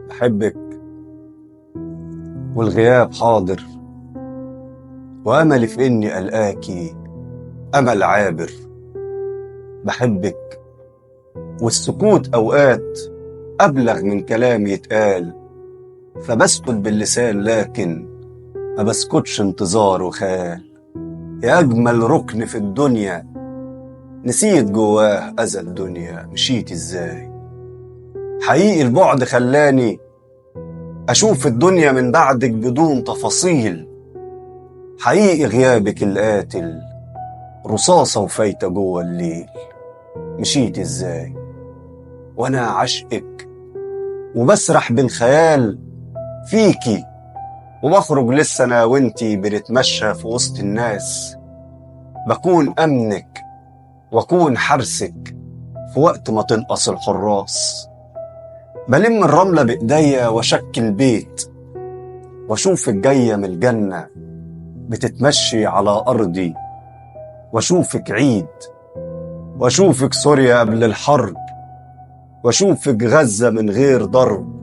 بحبك والغياب حاضر، وأملي في إني ألقاكي أمل عابر. بحبك والسكوت أوقات أبلغ من كلام يتقال، فبسكت باللسان لكن ما بسكتش انتظار وخيال. يا أجمل ركن في الدنيا نسيت جواه أذى الدنيا، مشيت إزاي؟ حقيقي البعد خلاني أشوف الدنيا من بعدك بدون تفاصيل. حقيقي غيابك القاتل رصاصة وفايتة جوه الليل. مشيت إزاي وأنا عشقك وبسرح بالخيال فيكي، وبخرج لسه أنا وإنتي بنتمشى في وسط الناس. بكون أمنك وأكون حرسك في وقت ما تنقص الحراس. بلم الرملة بإيديا وأشكل بيت، وأشوفك جاية من الجنة بتتمشي على أرضي، وأشوفك عيد، وأشوفك سوريا قبل الحرب، وأشوفك غزة من غير ضرب،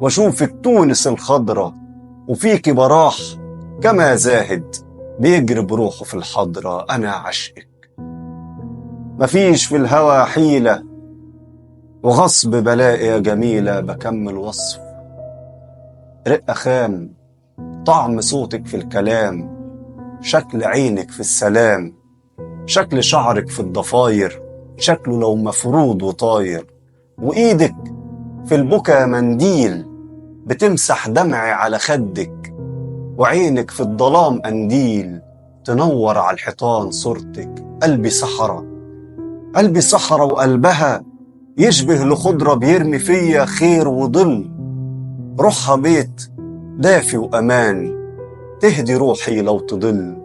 وأشوفك تونس الخضرة وفيكي براح كما زاهد بيجري بروحه في الحضرة. أنا عشقك مفيش في الهوى حيلة، وغصب بلاقي يا جميلة بكمل وصف. رقة خام، طعم صوتك في الكلام، شكل عينك في السلام، شكل شعرك في الضفاير، شكله لو مفروض وطاير. وإيدك في البكا منديل بتمسح دمعي على خدك، وعينك في الظلام قنديل تنور على الحيطان صورتك. قلبي صحرا، قلبي صحرا وقلبها يشبه لخضرة بيرمي فيا خير وظل. روحها بيت دافي وأمان تهدي روحي لو تضل.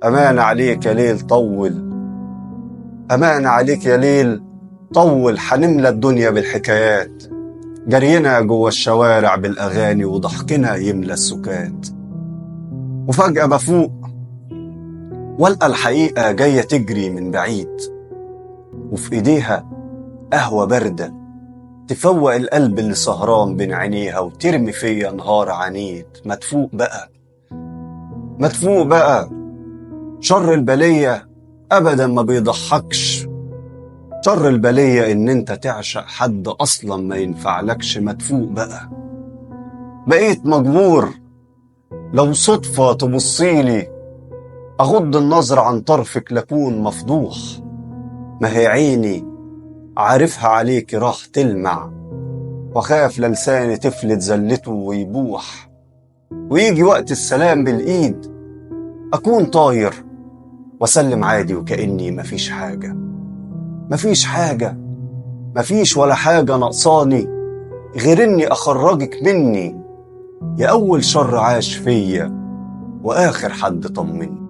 أمان عليك يا ليل طول، أمان عليك يا ليل طول، حنملى الدنيا بالحكايات، جرينا جوا الشوارع بالأغاني وضحكنا يملى السكات. وفجأة بفوق والقى الحقيقة جاية تجري من بعيد، وفي ايديها قهوة باردة تفوق القلب اللي سهران بين عينيها، وترمي فيا نهار عنيد. ما تفوق بقى، ما تفوق بقى، شر البلية ابدا ما بيضحكش. شر البلية ان انت تعشق حد اصلا ما ينفعلكش. ما تفوق بقى، بقيت مجبور لو صدفة تبصيلي اغض النظر عن طرفك لكون مفضوح. ما هي عيني عارفها عليكي راح تلمع، وخاف للساني تفلت زلته ويبوح. ويجي وقت السلام بالإيد أكون طاير وسلم عادي وكأني مفيش حاجة. مفيش حاجة، مفيش ولا حاجة نقصاني غير إني أخرجك مني، يا أول شر عاش فيا وآخر حد طمني.